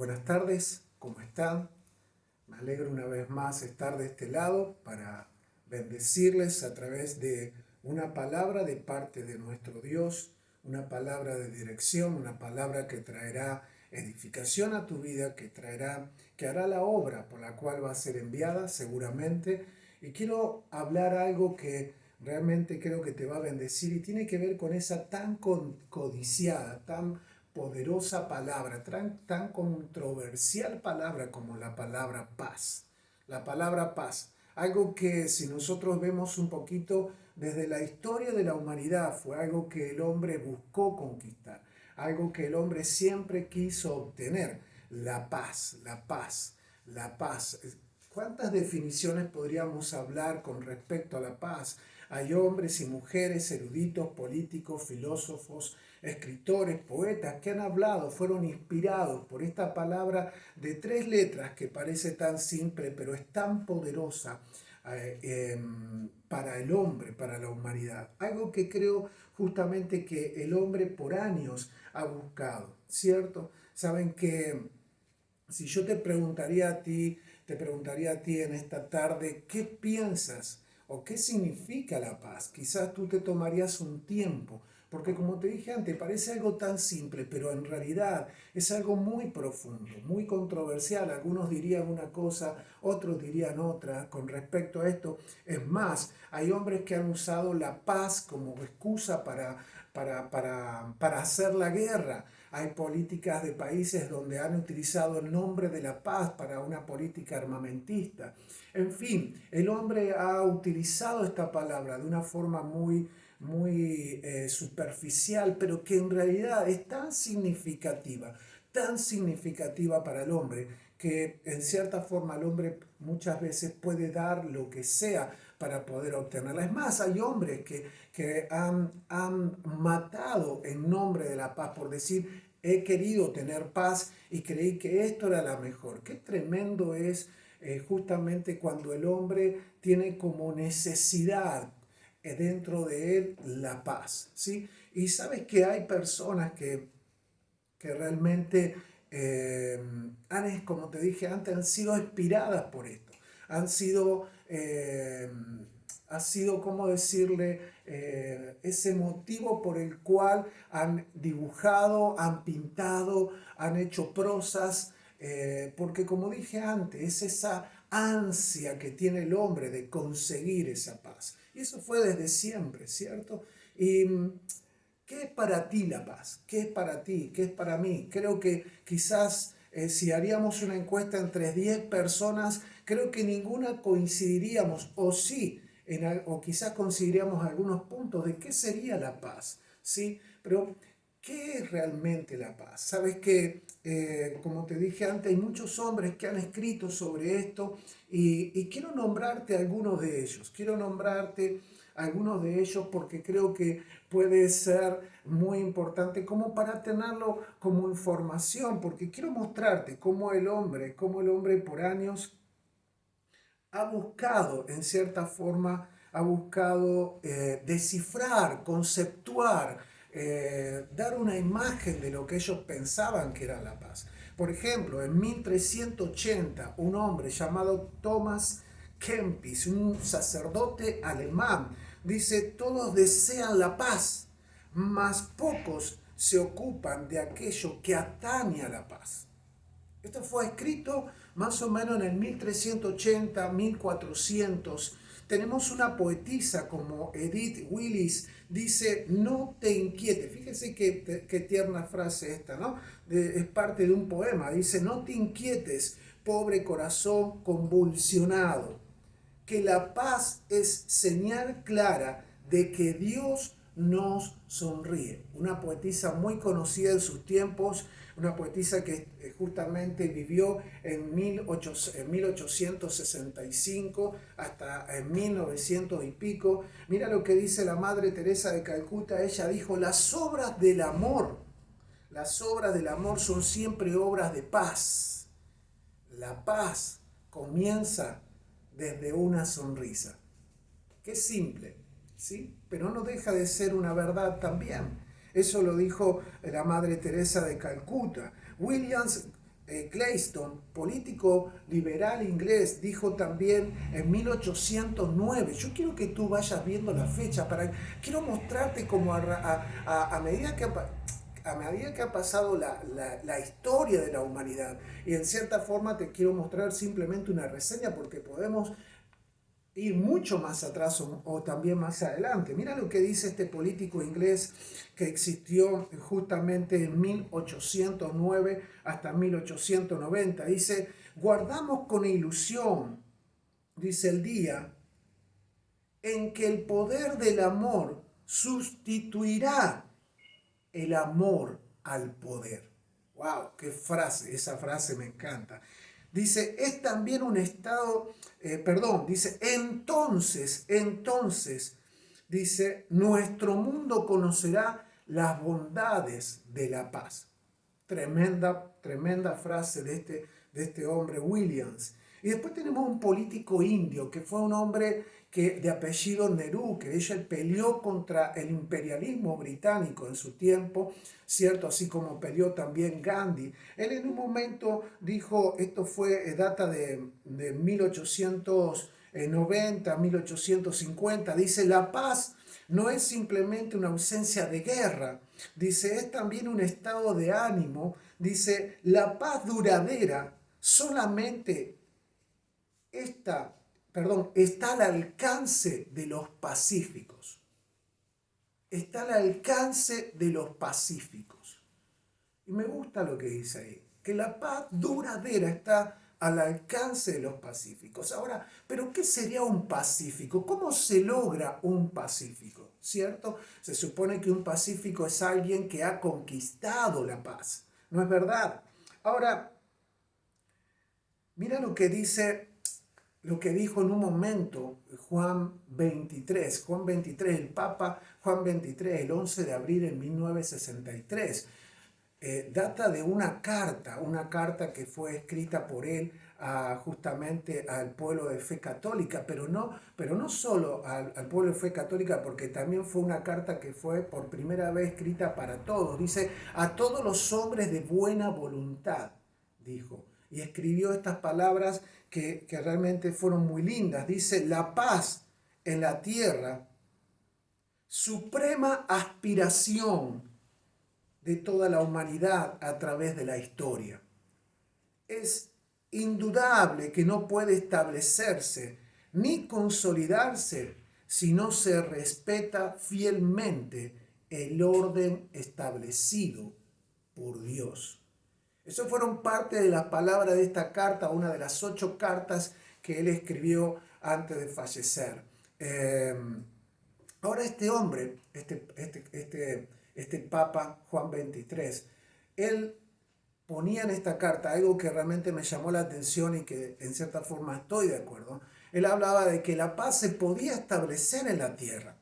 Buenas tardes, ¿cómo están? Me alegro una vez más estar de este lado para bendecirles a través de una palabra de parte de nuestro Dios, una palabra de dirección, una palabra que traerá edificación a tu vida, que hará la obra por la cual va a ser enviada seguramente. Y quiero hablar algo que realmente creo que te va a bendecir y tiene que ver con esa tan codiciada, tan poderosa palabra, tan controversial palabra como la palabra paz. La palabra paz. Algo que si nosotros vemos un poquito desde la historia de la humanidad, fue algo que el hombre buscó conquistar, algo que el hombre siempre quiso obtener. La paz, la paz, la paz. ¿Cuántas definiciones podríamos hablar con respecto a la paz? Hay hombres y mujeres, eruditos, políticos, filósofos, escritores, poetas que han hablado, fueron inspirados por esta palabra de tres letras que parece tan simple, pero es tan poderosa para el hombre, para la humanidad. Algo que creo justamente que el hombre por años ha buscado, ¿cierto? Saben que si yo te preguntaría a ti en esta tarde, ¿qué piensas o qué significa la paz? Quizás tú te tomarías un tiempo, porque como te dije antes, parece algo tan simple, pero en realidad es algo muy profundo, muy controversial. Algunos dirían una cosa, otros dirían otra con respecto a esto. Es más, hay hombres que han usado la paz como excusa para hacer la guerra. Hay políticas de países donde han utilizado el nombre de la paz para una política armamentista. En fin, el hombre ha utilizado esta palabra de una forma muy superficial, pero que en realidad es tan significativa para el hombre, que en cierta forma el hombre muchas veces puede dar lo que sea para poder obtenerla. Es más, hay hombres que han matado en nombre de la paz por decir, he querido tener paz y creí que esto era la mejor. Qué tremendo es justamente cuando el hombre tiene como necesidad dentro de él la paz, ¿sí? Y sabes que hay personas que realmente como te dije antes, han sido inspiradas por esto. Han sido, ha sido, ¿cómo decirle? Ese motivo por el cual han dibujado, han pintado, han hecho prosas, porque como dije antes, es esa ansia que tiene el hombre de conseguir esa paz. Y eso fue desde siempre, ¿cierto? Y ¿qué es para ti la paz? ¿Qué es para ti? ¿Qué es para mí? Creo que quizás si haríamos una encuesta entre 10 personas, creo que ninguna coincidiríamos, o sí, o quizás coincidiríamos algunos puntos de qué sería la paz, ¿sí? Pero, ¿qué es realmente la paz? Sabes que, como te dije antes, hay muchos hombres que han escrito sobre esto y quiero nombrarte algunos de ellos. Quiero nombrarte algunos de ellos porque creo que puede ser muy importante como para tenerlo como información, porque quiero mostrarte cómo el hombre por años ha buscado, en cierta forma, ha buscado descifrar, conceptuar, dar una imagen de lo que ellos pensaban que era la paz. Por ejemplo, en 1380, un hombre llamado Thomas Kempis, un sacerdote alemán, dice, todos desean la paz, mas pocos se ocupan de aquello que atañe a la paz. Esto fue escrito más o menos en el 1380, 1400. Tenemos una poetisa como Edith Willis, dice, no te inquietes. Fíjense qué tierna frase esta, ¿no? Es parte de un poema. Dice, no te inquietes, pobre corazón convulsionado, que la paz es señal clara de que Dios nos sonríe. Una poetisa muy conocida en sus tiempos, una poetisa que justamente vivió en 1865 hasta en 1900 y pico. Mira lo que dice la Madre Teresa de Calcuta. Ella dijo, las obras del amor son siempre obras de paz. La paz comienza desde una sonrisa. Qué simple, ¿sí? Pero no deja de ser una verdad también. Eso lo dijo la Madre Teresa de Calcuta. Gladstone, político liberal inglés, dijo también en 1809. Yo quiero que tú vayas viendo la fecha, quiero mostrarte cómo a medida que a medida que ha pasado la historia de la humanidad, y en cierta forma te quiero mostrar simplemente una reseña porque podemos ir mucho más atrás o también más adelante. Mira lo que dice este político inglés que existió justamente en 1809 hasta 1890. Dice, guardamos con ilusión, dice, el día en que el poder del amor sustituirá el amor al poder. ¡Wow! ¡Qué frase! Esa frase me encanta. Dice, es también un estado, dice, entonces, dice, nuestro mundo conocerá las bondades de la paz. Tremenda, tremenda frase de este hombre Williams. Y después tenemos un político indio que fue un hombre de apellido Nehru, que ella peleó contra el imperialismo británico en su tiempo, ¿cierto? Así como peleó también Gandhi. Él en un momento dijo, esto fue data de 1890, 1850, dice, la paz no es simplemente una ausencia de guerra, dice, es también un estado de ánimo, dice, la paz duradera solamente está al alcance de los pacíficos. Está al alcance de los pacíficos. Y me gusta lo que dice ahí, que la paz duradera está al alcance de los pacíficos. Ahora, ¿pero qué sería un pacífico? ¿Cómo se logra un pacífico? ¿Cierto? Se supone que un pacífico es alguien que ha conquistado la paz. ¿No es verdad? Ahora, mira lo que dijo en un momento Juan XXIII, el Papa Juan XXIII, el 11 de abril de 1963. Data de una carta que fue escrita por él justamente al pueblo de fe católica, pero no solo al pueblo de fe católica, porque también fue una carta que fue por primera vez escrita para todos. Dice, a todos los hombres de buena voluntad, dijo. Y escribió estas palabras que realmente fueron muy lindas. Dice, la paz en la tierra, suprema aspiración de toda la humanidad a través de la historia. Es indudable que no puede establecerse ni consolidarse si no se respeta fielmente el orden establecido por Dios. Eso fueron parte de las palabras de esta carta, una de las 8 cartas que él escribió antes de fallecer. Ahora este hombre, este Papa Juan XXIII, él ponía en esta carta algo que realmente me llamó la atención y que en cierta forma estoy de acuerdo. Él hablaba de que la paz se podía establecer en la tierra,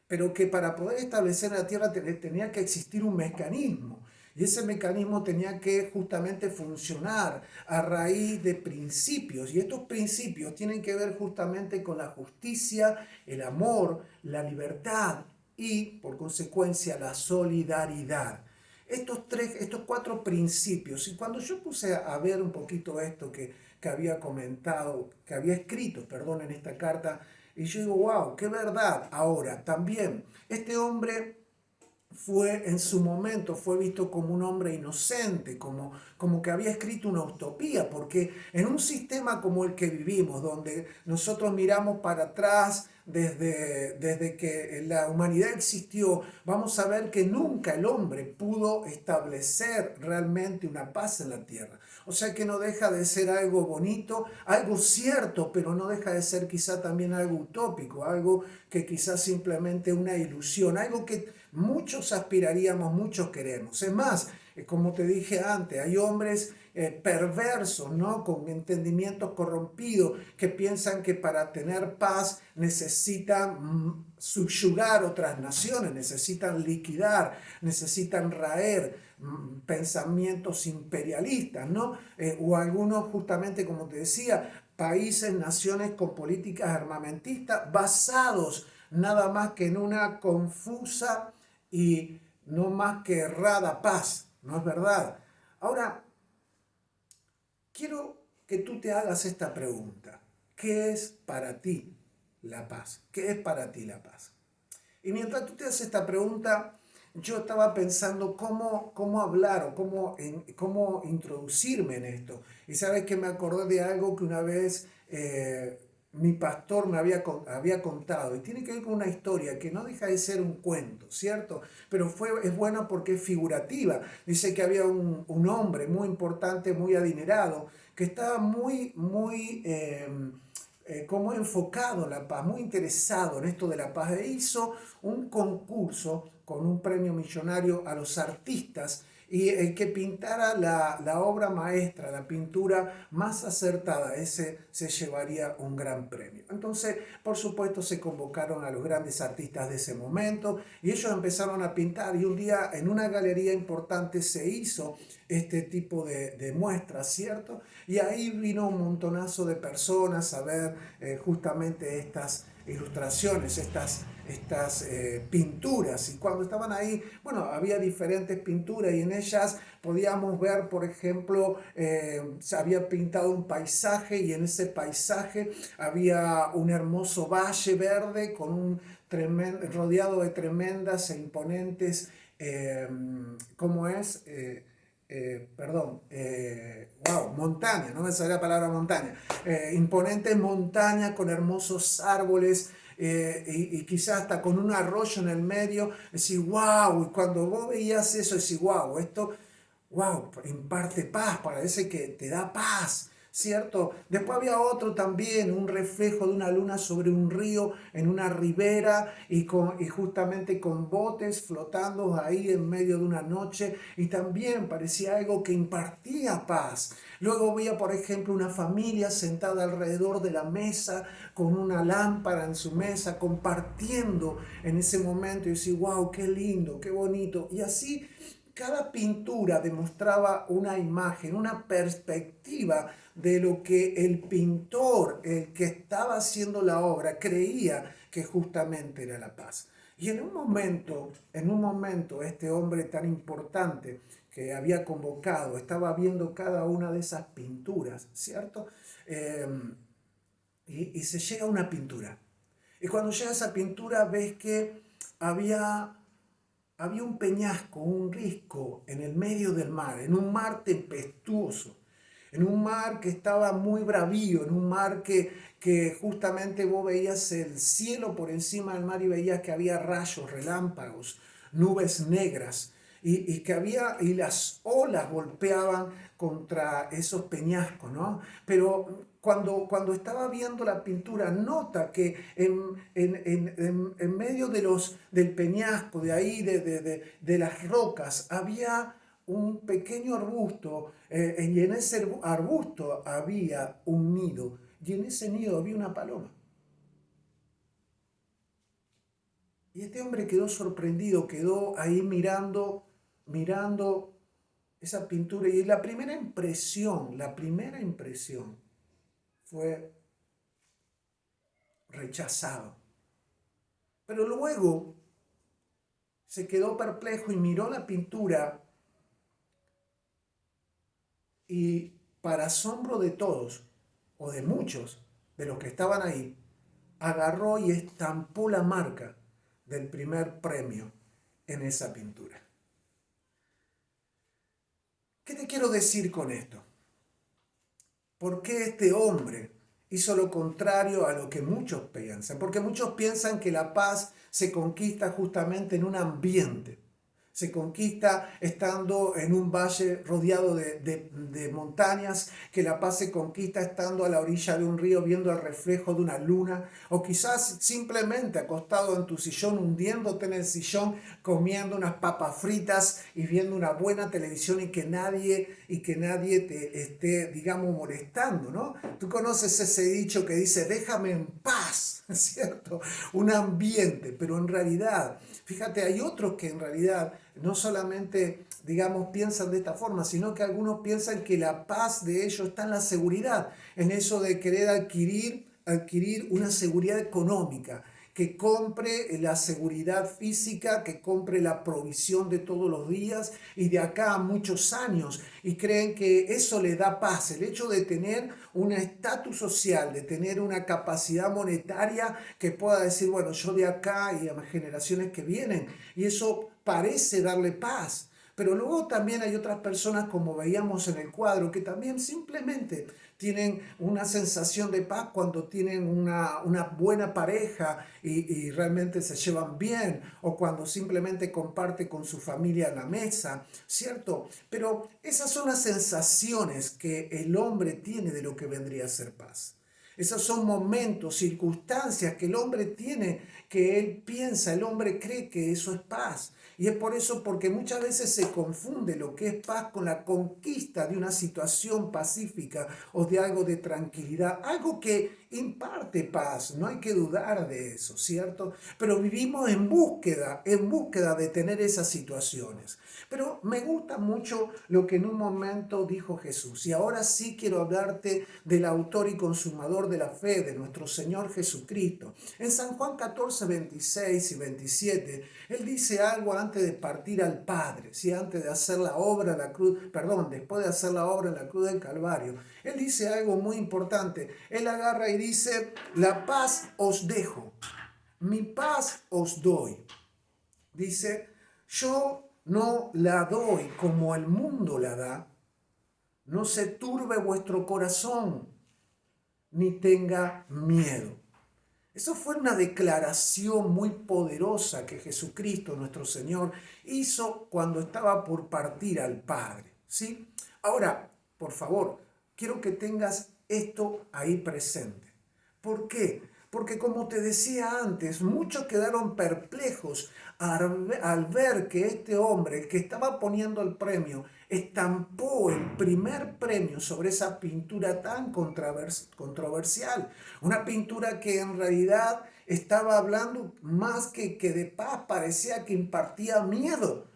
pero que para poder establecer en la tierra tenía que existir un mecanismo. Y ese mecanismo tenía que justamente funcionar a raíz de principios. Y estos principios tienen que ver justamente con la justicia, el amor, la libertad y, por consecuencia, la solidaridad. Estos 4 principios. Y cuando yo puse a ver un poquito esto que había comentado, que había escrito, perdón, en esta carta, y yo digo, wow, qué verdad. Ahora, también, este hombre en su momento fue visto como un hombre inocente, como que había escrito una utopía, porque en un sistema como el que vivimos, donde nosotros miramos para atrás desde que la humanidad existió, vamos a ver que nunca el hombre pudo establecer realmente una paz en la tierra. O sea que no deja de ser algo bonito, algo cierto, pero no deja de ser quizá también algo utópico, algo que quizás simplemente una ilusión, algo que muchos aspiraríamos, muchos queremos. Es más, como te dije antes, hay hombres perversos, ¿no? Con entendimientos corrompidos, que piensan que para tener paz necesitan subyugar otras naciones, necesitan liquidar, necesitan raer pensamientos imperialistas, ¿no? O algunos, justamente como te decía, países, naciones con políticas armamentistas basados nada más que en una confusa y no más que errada paz, ¿no es verdad? Ahora, quiero que tú te hagas esta pregunta. ¿Qué es para ti la paz? ¿Qué es para ti la paz? Y mientras tú te haces esta pregunta, yo estaba pensando cómo hablar o cómo introducirme en esto. Y sabes que me acordé de algo que una vez mi pastor me había contado. Y tiene que ver con una historia que no deja de ser un cuento, ¿cierto? Pero es bueno porque es figurativa. Dice que había un hombre muy importante, muy adinerado, que estaba como enfocado en la paz, muy interesado en esto de la paz. E hizo un concurso con un premio millonario a los artistas y el que pintara la obra maestra, la pintura más acertada, ese se llevaría un gran premio. Entonces, por supuesto, se convocaron a los grandes artistas de ese momento y ellos empezaron a pintar y un día en una galería importante se hizo este tipo de muestras, ¿cierto? Y ahí vino un montonazo de personas a ver justamente estas ilustraciones, estas pinturas. Y cuando estaban ahí, bueno, había diferentes pinturas y en ellas podíamos ver, por ejemplo, se había pintado un paisaje y en ese paisaje había un hermoso valle verde con rodeado de tremendas e imponentes, ¿cómo es? Wow, montaña, no me sale la palabra montaña, imponentes montañas con hermosos árboles y quizás hasta con un arroyo en el medio, decís, wow, y cuando vos veías eso, decís, wow, esto, wow, imparte paz, parece que te da paz. ¿Cierto? Después había otro también, un reflejo de una luna sobre un río en una ribera y justamente con botes flotando ahí en medio de una noche y también parecía algo que impartía paz. Luego veía, por ejemplo, una familia sentada alrededor de la mesa con una lámpara en su mesa compartiendo en ese momento y decía, wow, qué lindo, qué bonito. Y así cada pintura demostraba una imagen, una perspectiva de lo que el pintor, el que estaba haciendo la obra, creía que justamente era la paz. Y en un momento, este hombre tan importante que había convocado, estaba viendo cada una de esas pinturas, ¿cierto? Eh, y se llega a una pintura. Y cuando llega a esa pintura ves que había un peñasco, un risco en el medio del mar, en un mar tempestuoso, en un mar que estaba muy bravío, en un mar que justamente vos veías el cielo por encima del mar y veías que había rayos, relámpagos, nubes negras y las olas golpeaban contra esos peñascos, ¿no? Pero cuando estaba viendo la pintura, nota que en medio del peñasco, de ahí, de las rocas, había un pequeño arbusto y en ese arbusto había un nido y en ese nido había una paloma. Y este hombre quedó sorprendido, quedó ahí mirando esa pintura y la primera impresión fue rechazado. Pero luego se quedó perplejo y miró la pintura y para asombro de todos, o de muchos de los que estaban ahí, agarró y estampó la marca del primer premio en esa pintura. ¿Qué te quiero decir con esto? ¿Por qué este hombre hizo lo contrario a lo que muchos piensan? Porque muchos piensan que la paz se conquista justamente en un ambiente. Se conquista estando en un valle rodeado de montañas, que la paz se conquista estando a la orilla de un río viendo el reflejo de una luna, o quizás simplemente acostado en tu sillón, hundiéndote en el sillón, comiendo unas papas fritas y viendo una buena televisión y que nadie te esté, digamos, molestando, ¿no? Tú conoces ese dicho que dice, déjame en paz, ¿cierto? Un ambiente, pero en realidad, fíjate, hay otros que en realidad no solamente, digamos, piensan de esta forma, sino que algunos piensan que la paz de ellos está en la seguridad, en eso de querer adquirir una seguridad económica, que compre la seguridad física, que compre la provisión de todos los días y de acá a muchos años. Y creen que eso le da paz. El hecho de tener un estatus social, de tener una capacidad monetaria que pueda decir, bueno, yo de acá y a las generaciones que vienen. Y eso parece darle paz. Pero luego también hay otras personas, como veíamos en el cuadro, que también simplemente tienen una sensación de paz cuando tienen una buena pareja y realmente se llevan bien, o cuando simplemente comparte con su familia en la mesa, ¿cierto? Pero esas son las sensaciones que el hombre tiene de lo que vendría a ser paz. Esos son momentos, circunstancias que el hombre tiene, que él piensa, el hombre cree que eso es paz. Y es por eso porque muchas veces se confunde lo que es paz con la conquista de una situación pacífica o de algo de tranquilidad, algo que imparte paz, no hay que dudar de eso, ¿cierto? Pero vivimos en búsqueda de tener esas situaciones. Pero me gusta mucho lo que en un momento dijo Jesús. Y ahora sí quiero hablarte del autor y consumador de la fe, de nuestro Señor Jesucristo. En San Juan 14, 26 y 27, Él dice algo antes de partir al Padre, ¿sí? Antes de hacer la obra en la cruz, perdón, después de hacer la obra en la cruz del Calvario. Él dice algo muy importante. Él agarra y dice, la paz os dejo, mi paz os doy. Dice, yo no la doy como el mundo la da. No se turbe vuestro corazón, ni tenga miedo. Eso fue una declaración muy poderosa que Jesucristo, nuestro Señor, hizo cuando estaba por partir al Padre, ¿sí? Ahora, por favor, quiero que tengas esto ahí presente. ¿Por qué? Porque como te decía antes, muchos quedaron perplejos al ver que este hombre, el que estaba poniendo el premio, estampó el primer premio sobre esa pintura tan controversial. Una pintura que en realidad estaba hablando más que de paz, parecía que impartía miedo.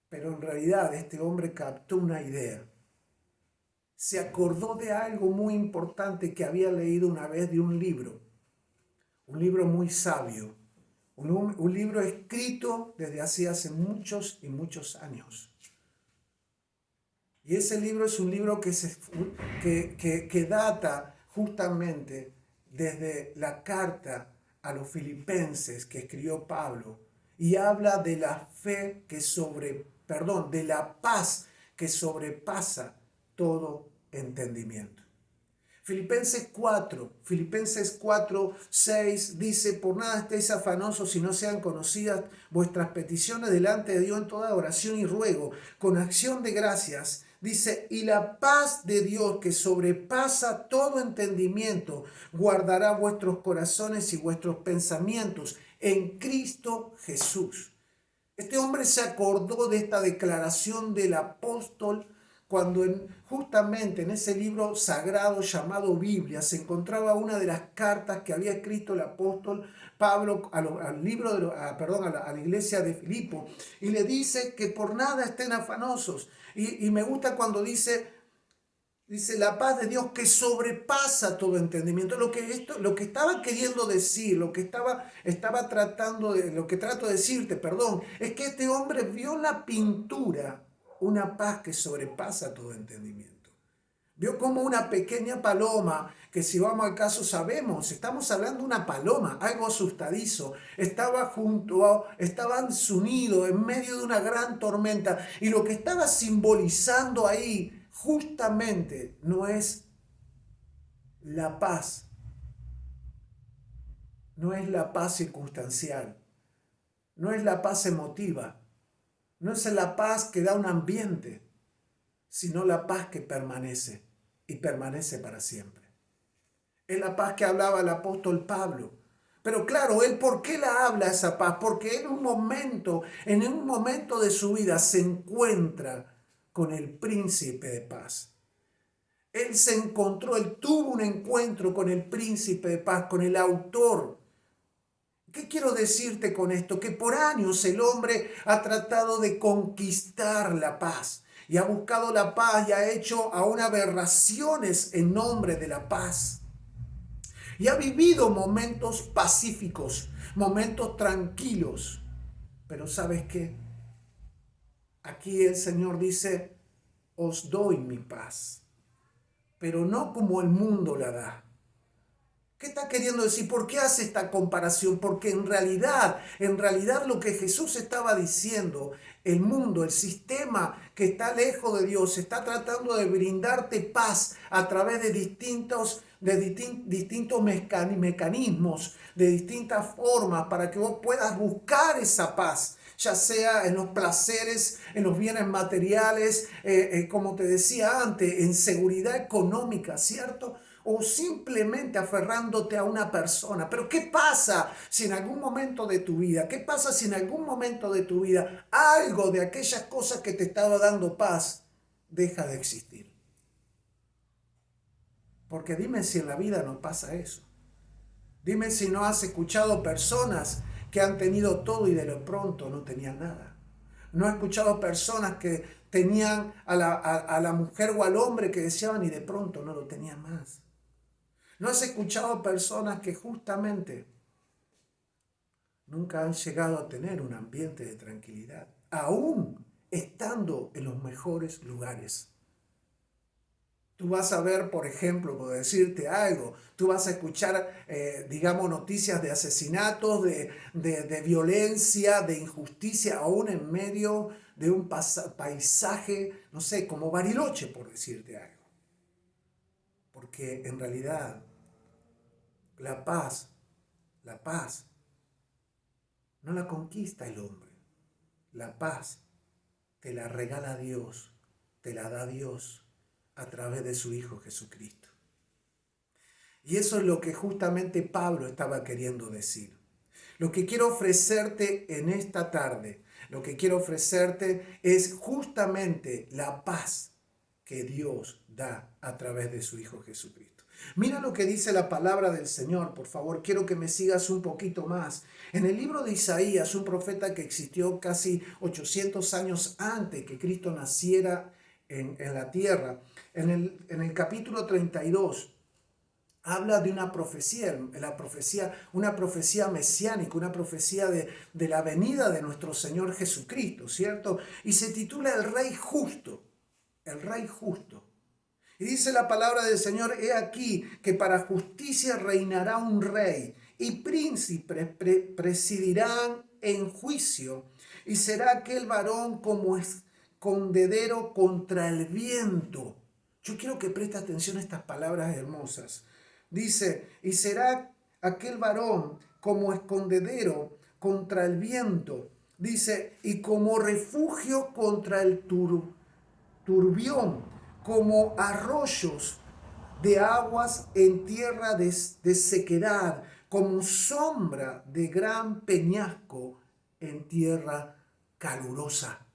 Pero en realidad este hombre captó una idea. Se acordó de algo muy importante que había leído una vez de un libro muy sabio, un libro escrito desde hace muchos y muchos años. Y ese libro es un libro que data justamente desde la carta a los filipenses que escribió Pablo y habla de la fe de la paz que sobrepasa todo entendimiento. Filipenses 4, 6 dice, por nada estéis afanosos si no sean conocidas vuestras peticiones delante de Dios en toda oración y ruego, con acción de gracias. Dice, y la paz de Dios que sobrepasa todo entendimiento, guardará vuestros corazones y vuestros pensamientos en Cristo Jesús. Este hombre se acordó de esta declaración del apóstol cuando justamente en ese libro sagrado llamado Biblia se encontraba una de las cartas que había escrito el apóstol Pablo a la iglesia de Filipo, y le dice que por nada estén afanosos. Y me gusta cuando dice la paz de Dios que sobrepasa todo entendimiento. Lo que estaba queriendo decir, lo que lo que trato de decirte, perdón, es que este hombre vio en la pintura una paz que sobrepasa todo entendimiento. Vio como una pequeña paloma, que si vamos al caso sabemos, estamos hablando de una paloma, algo asustadizo, estaban unidos en medio de una gran tormenta, y lo que estaba simbolizando ahí justamente no es la paz, no es la paz circunstancial, no es la paz emotiva, no es la paz que da un ambiente, sino la paz que permanece y permanece para siempre. Es la paz que hablaba el apóstol Pablo. Pero claro, él, ¿por qué la habla esa paz? Porque en un momento de su vida se encuentra con el príncipe de paz. Él tuvo un encuentro con el príncipe de paz, con el autor. ¿Qué quiero decirte con esto? Que por años el hombre ha tratado de conquistar la paz y ha buscado la paz y ha hecho aún aberraciones en nombre de la paz. y ha vivido momentos pacíficos, momentos tranquilos. Pero ¿sabes qué? Aquí el Señor dice, os doy mi paz, pero no como el mundo la da. ¿Qué está queriendo decir? ¿Por qué hace esta comparación? Porque en realidad lo que Jesús estaba diciendo, el mundo, el sistema que está lejos de Dios, está tratando de brindarte paz a través de distintos mecanismos, de distintas formas, para que vos puedas buscar esa paz, ya sea en los placeres, en los bienes materiales, como te decía antes, en seguridad económica, ¿cierto? O simplemente aferrándote a una persona. Pero ¿qué pasa si en algún momento de tu vida, qué pasa si en algún momento de tu vida algo de aquellas cosas que te estaba dando paz deja de existir? Porque dime si en la vida no pasa eso. Dime si no has escuchado personas que han tenido todo y de pronto no tenían nada. No has escuchado personas que tenían a la mujer o al hombre que deseaban y de pronto no lo tenían más. ¿No has escuchado personas que justamente nunca han llegado a tener un ambiente de tranquilidad, aún estando en los mejores lugares? Tú vas a ver, por ejemplo, por decirte algo, tú vas a escuchar, digamos, noticias de asesinatos, de violencia, de injusticia, aún en medio de un paisaje, no sé, como Bariloche, por decirte algo. Porque en realidad la paz, la paz, no la conquista el hombre. La paz te la regala Dios, te la da Dios a través de su Hijo Jesucristo. Y eso es lo que justamente Pablo estaba queriendo decir. Lo que quiero ofrecerte en esta tarde, lo que quiero ofrecerte es justamente la paz que Dios da a través de su Hijo Jesucristo. Mira lo que dice la palabra del Señor, por favor, quiero que me sigas un poquito más. En el libro de Isaías, un profeta que existió casi 800 años antes que Cristo naciera en la tierra, en el capítulo 32, habla de una profecía mesiánica, una profecía de la venida de nuestro Señor Jesucristo, ¿cierto? Y se titula El Rey Justo, el Rey Justo. Y dice la palabra del Señor, he aquí que para justicia reinará un rey y príncipes presidirán en juicio, y será aquel varón como escondedero contra el viento. Yo quiero que preste atención a estas palabras hermosas. Dice, y será aquel varón como escondedero contra el viento. Dice, y como refugio contra el turbión, como arroyos de aguas en tierra de sequedad, como sombra de gran peñasco en tierra calurosa.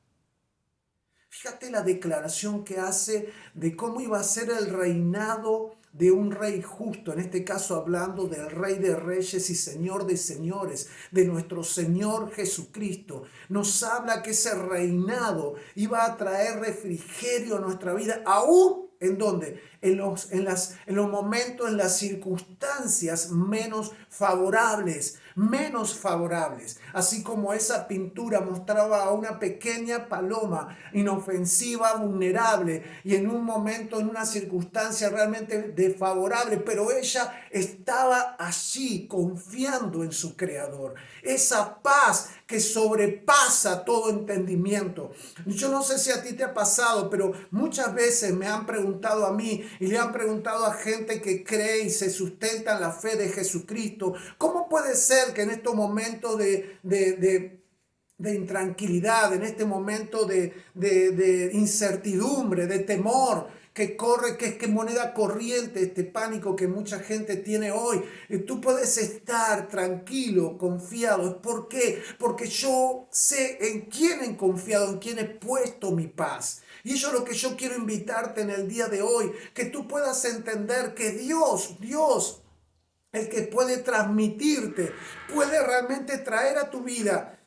Fíjate la declaración que hace de cómo iba a ser el reinado de un rey justo, en este caso hablando del Rey de Reyes y Señor de Señores, de nuestro Señor Jesucristo. Nos habla que ese reinado iba a traer refrigerio a nuestra vida, aún ¿en dónde? En los momentos, en las circunstancias menos favorables. Así como esa pintura mostraba a una pequeña paloma inofensiva, vulnerable, y en un momento, en una circunstancia realmente desfavorable, pero ella estaba allí confiando en su Creador. Esa paz que sobrepasa todo entendimiento. Yo no sé si a ti te ha pasado, pero muchas veces me han preguntado a mí y le han preguntado a gente que cree y se sustenta en la fe de Jesucristo, ¿cómo puede ser que en estos momentos de intranquilidad, en este momento de incertidumbre, de temor, que corre, que es moneda corriente, este pánico que mucha gente tiene hoy, tú puedes estar tranquilo, confiado? ¿Por qué? Porque yo sé en quién he confiado, en quién he puesto mi paz. Y eso es lo que yo quiero invitarte en el día de hoy, que tú puedas entender que Dios, el que puede transmitirte, puede realmente traer a tu vida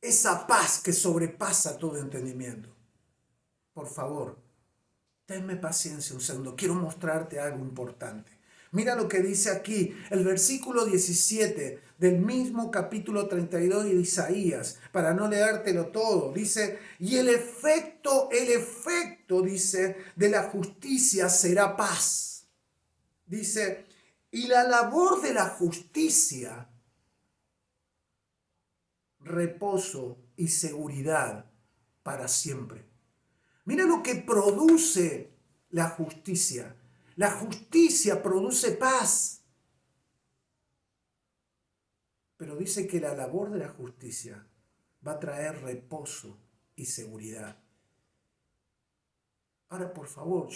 esa paz que sobrepasa todo entendimiento. Por favor, tenme paciencia un segundo. Quiero mostrarte algo importante. Mira lo que dice aquí, el versículo 17 del mismo capítulo 32 de Isaías, para no leértelo todo. Dice, y el efecto, dice, de la justicia será paz. Dice, y la labor de la justicia, reposo y seguridad para siempre. Mira lo que produce la justicia. La justicia produce paz. Pero dice que la labor de la justicia va a traer reposo y seguridad. Ahora, por favor,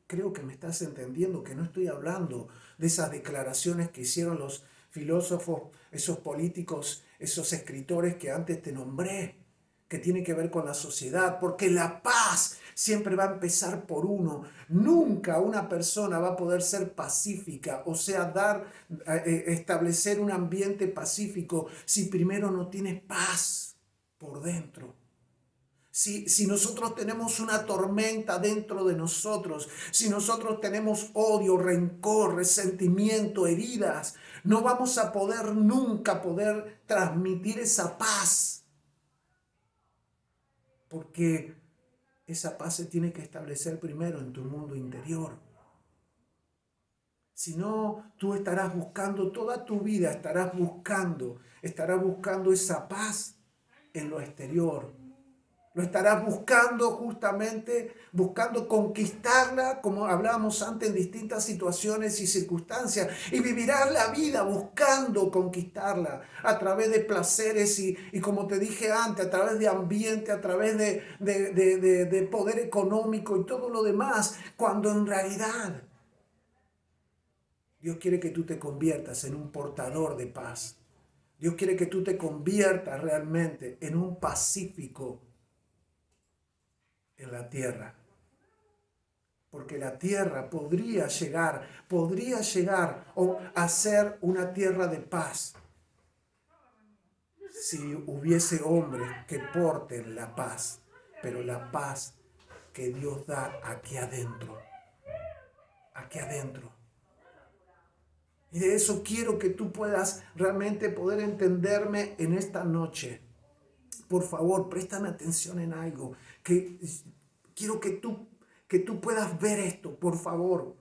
creo que me estás entendiendo que no estoy hablando de esas declaraciones que hicieron los filósofos, esos políticos, esos escritores que antes te nombré, que tiene que ver con la sociedad, porque la paz siempre va a empezar por uno. Nunca una persona va a poder ser pacífica, o sea, establecer un ambiente pacífico si primero no tienes paz por dentro. Si nosotros tenemos una tormenta dentro de nosotros, si nosotros tenemos odio, rencor, resentimiento, heridas, no vamos a nunca poder transmitir esa paz. Porque esa paz se tiene que establecer primero en tu mundo interior. Si no, tú estarás buscando toda tu vida, estarás buscando esa paz en lo exterior. Lo estarás buscando justamente, buscando conquistarla, como hablábamos antes, en distintas situaciones y circunstancias. Y vivirás la vida buscando conquistarla a través de placeres y como te dije antes, a través de ambiente, a través de poder económico y todo lo demás, cuando en realidad Dios quiere que tú te conviertas en un portador de paz. Dios quiere que tú te conviertas realmente en un pacífico en la tierra. Porque la tierra podría llegar a ser una tierra de paz si hubiese hombres que porten la paz, pero la paz que Dios da aquí adentro. Y de eso quiero que tú puedas realmente poder entenderme en esta noche. Por favor, préstame atención en algo, que quiero que tú puedas ver esto, por favor.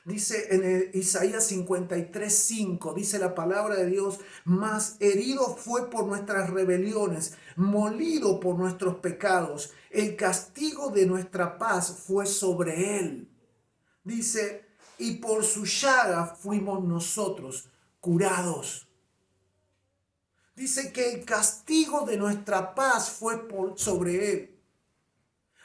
Dice en Isaías 53:5, dice la palabra de Dios, mas herido fue por nuestras rebeliones, molido por nuestros pecados, el castigo de nuestra paz fue sobre él. Dice, y por su llaga fuimos nosotros curados. Dice que el castigo de nuestra paz fue sobre él.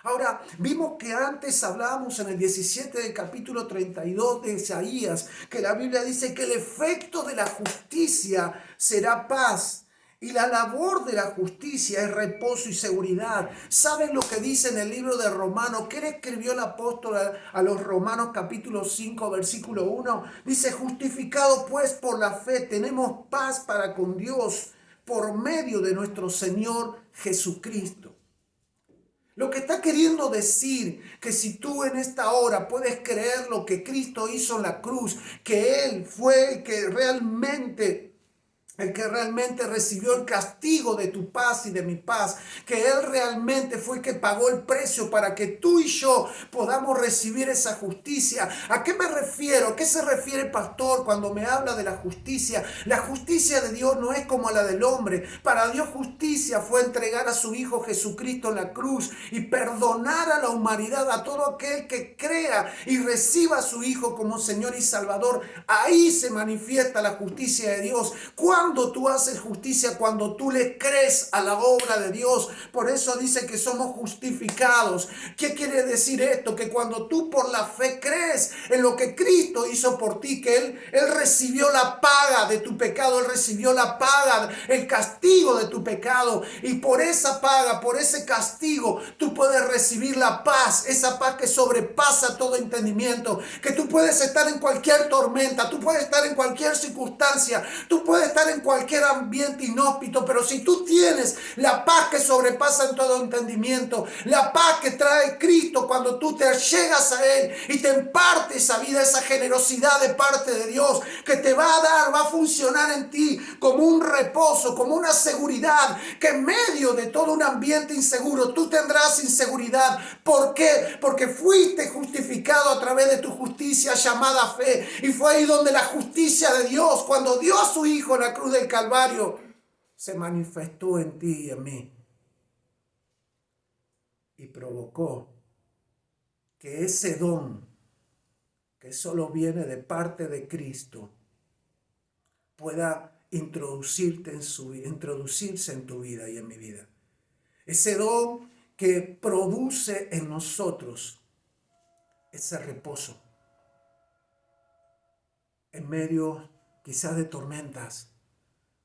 Ahora, vimos que antes hablábamos en el 17 del capítulo 32 de Isaías, que la Biblia dice que el efecto de la justicia será paz. Y la labor de la justicia es reposo y seguridad. ¿Saben lo que dice en el libro de Romanos? ¿Qué le escribió el apóstol a los Romanos capítulo 5 versículo 1? Dice, justificado pues por la fe, tenemos paz para con Dios por medio de nuestro Señor Jesucristo. Lo que está queriendo decir que si tú en esta hora puedes creer lo que Cristo hizo en la cruz, que Él fue el que realmente recibió el castigo de tu paz y de mi paz, que Él realmente fue el que pagó el precio para que tú y yo podamos recibir esa justicia. ¿A qué me refiero? ¿A qué se refiere el pastor cuando me habla de la justicia? La justicia de Dios no es como la del hombre. Para Dios justicia fue entregar a su Hijo Jesucristo en la cruz y perdonar a la humanidad, a todo aquel que crea y reciba a su Hijo como Señor y Salvador. Ahí se manifiesta la justicia de Dios. Cuando tú haces justicia, cuando tú le crees a la obra de Dios. Por eso dice que somos justificados. ¿Qué quiere decir esto? Que cuando tú por la fe crees en lo que Cristo hizo por ti, que Él recibió la paga de tu pecado, Él recibió la paga, el castigo de tu pecado, y por esa paga, por ese castigo, tú puedes recibir la paz, esa paz que sobrepasa todo entendimiento, que tú puedes estar en cualquier tormenta, tú puedes estar en cualquier circunstancia, tú puedes estar en cualquier ambiente inhóspito, pero si tú tienes la paz que sobrepasa en todo entendimiento, la paz que trae Cristo, Cristo, cuando tú te llegas a Él y te impartes esa vida, esa generosidad de parte de Dios, que te va a dar, va a funcionar en ti como un reposo, como una seguridad, que en medio de todo un ambiente inseguro, tú tendrás inseguridad. ¿Por qué? Porque fuiste justificado a través de tu justicia llamada fe. Y fue ahí donde la justicia de Dios, cuando dio a su Hijo en la cruz del Calvario, se manifestó en ti y en mí. Y provocó que ese don, que solo viene de parte de Cristo, pueda introducirse en tu vida y en mi vida. Ese don que produce en nosotros ese reposo en medio quizás de tormentas,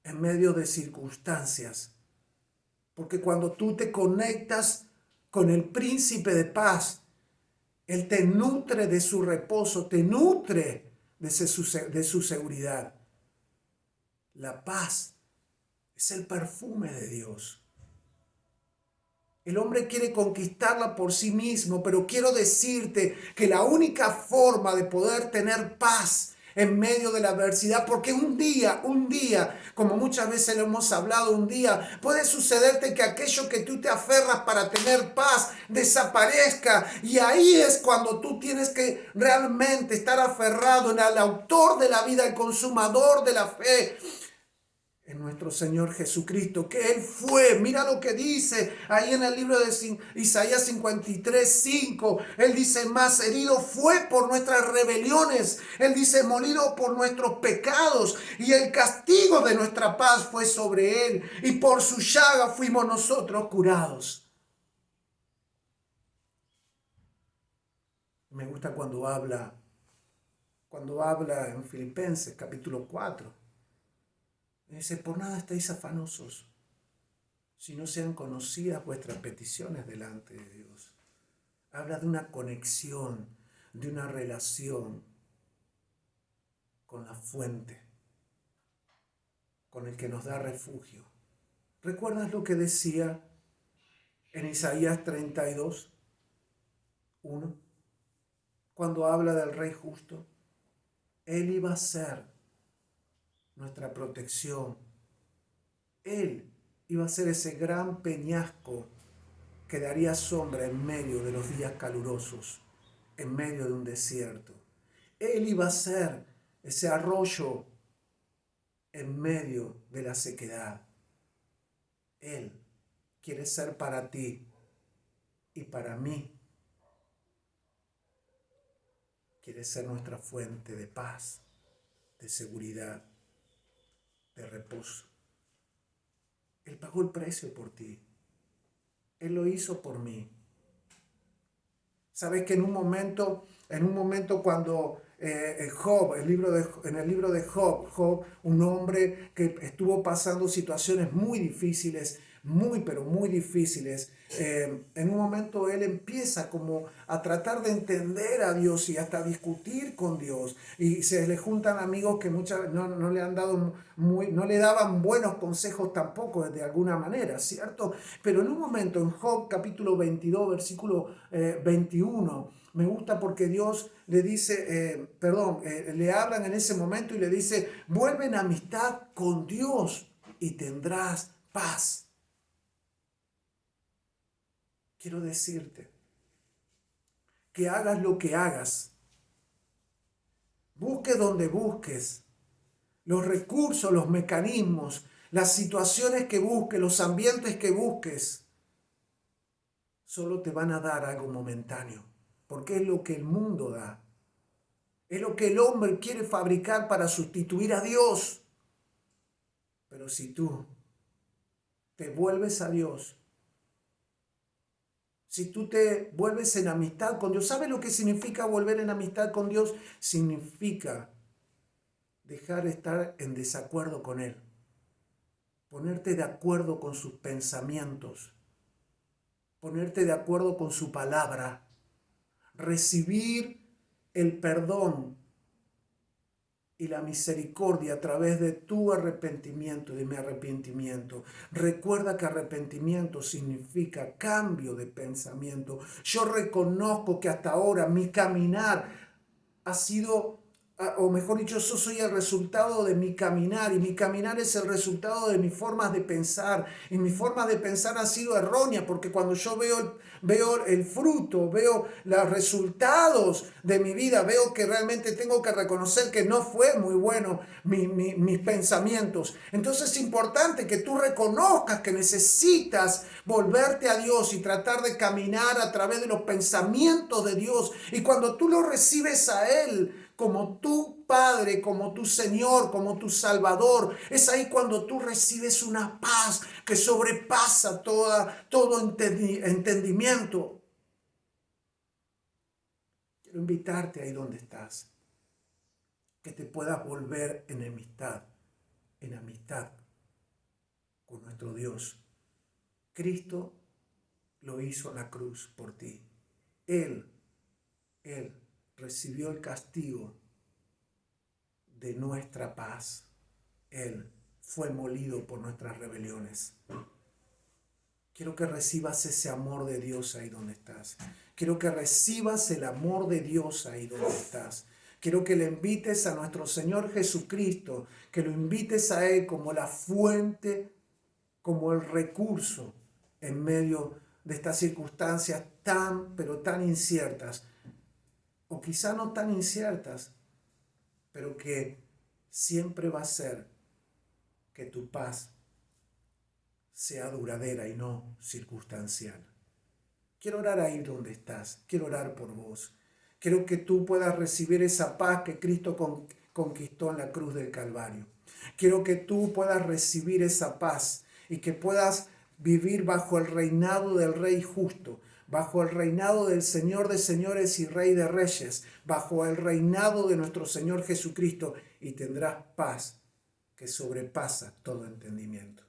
en medio de circunstancias. Porque cuando tú te conectas con el príncipe de paz, Él te nutre de su reposo, te nutre de su seguridad. La paz es el perfume de Dios. El hombre quiere conquistarla por sí mismo, pero quiero decirte que la única forma de poder tener paz en medio de la adversidad, porque un día, como muchas veces lo hemos hablado, un día puede sucederte que aquello que tú te aferras para tener paz desaparezca, y ahí es cuando tú tienes que realmente estar aferrado en el autor de la vida, el consumador de la fe, en nuestro Señor Jesucristo, que Él fue. Mira lo que dice ahí en el libro de Isaías 53:5. Él dice: más herido fue por nuestras rebeliones. Él dice: molido por nuestros pecados. Y el castigo de nuestra paz fue sobre Él. Y por su llaga fuimos nosotros curados. Me gusta cuando habla en Filipenses capítulo 4. Dice: por nada estáis afanosos, si no sean conocidas vuestras peticiones delante de Dios. Habla de una conexión, de una relación con la fuente, con el que nos da refugio. ¿Recuerdas lo que decía en Isaías 32:1? Cuando habla del Rey justo, Él iba a ser nuestra protección. Él iba a ser ese gran peñasco que daría sombra en medio de los días calurosos, en medio de un desierto. Él iba a ser ese arroyo en medio de la sequedad. Él quiere ser para ti y para mí. Quiere ser nuestra fuente de paz, de seguridad, de reposo. Él pagó el precio por ti. Él lo hizo por mí. Sabes que en un momento cuando Job, en el libro de Job, un hombre que estuvo pasando situaciones muy difíciles, pero muy difíciles, en un momento él empieza como a tratar de entender a Dios y hasta discutir con Dios, y se le juntan amigos que no le han dado no le daban buenos consejos tampoco de alguna manera, ¿cierto? Pero en un momento, en Job capítulo 22, versículo 21, me gusta porque Dios le dice, le hablan en ese momento y le dice: vuelve en amistad con Dios y tendrás paz. Quiero decirte que hagas lo que hagas, busque donde busques, los recursos, los mecanismos, las situaciones que busques, los ambientes que busques, solo te van a dar algo momentáneo, porque es lo que el mundo da. Es lo que el hombre quiere fabricar para sustituir a Dios. Pero si tú te vuelves a Dios, si tú te vuelves en amistad con Dios, ¿sabes lo que significa volver en amistad con Dios? Significa dejar de estar en desacuerdo con Él, ponerte de acuerdo con sus pensamientos, ponerte de acuerdo con su palabra, recibir el perdón y la misericordia a través de tu arrepentimiento y de mi arrepentimiento. Recuerda que arrepentimiento significa cambio de pensamiento. Yo reconozco que hasta ahora mi caminar ha sido, o mejor dicho, yo soy el resultado de mi caminar, y mi caminar es el resultado de mis formas de pensar, y mis formas de pensar han sido erróneas, porque cuando yo veo el fruto, veo los resultados de mi vida, veo que realmente tengo que reconocer que no fue muy bueno mis pensamientos. Entonces es importante que tú reconozcas que necesitas volverte a Dios y tratar de caminar a través de los pensamientos de Dios, y cuando tú lo recibes a Él como tu Padre, como tu Señor, como tu Salvador, es ahí cuando tú recibes una paz que sobrepasa todo entendimiento. Quiero invitarte ahí donde estás, que te puedas volver en amistad con nuestro Dios. Cristo lo hizo en la cruz por ti. Él recibió el castigo de nuestra paz. Él fue molido por nuestras rebeliones. Quiero que recibas ese amor de Dios ahí donde estás. Quiero que recibas el amor de Dios ahí donde estás. Quiero que le invites a nuestro Señor Jesucristo, que lo invites a Él como la fuente, como el recurso en medio de estas circunstancias pero tan inciertas, o quizá no tan inciertas, pero que siempre va a ser que tu paz sea duradera y no circunstancial. Quiero orar ahí donde estás, quiero orar por vos. Quiero que tú puedas recibir esa paz que Cristo conquistó en la cruz del Calvario. Quiero que tú puedas recibir esa paz y que puedas vivir bajo el reinado del Rey justo, bajo el reinado del Señor de señores y Rey de reyes, bajo el reinado de nuestro Señor Jesucristo, y tendrás paz que sobrepasa todo entendimiento.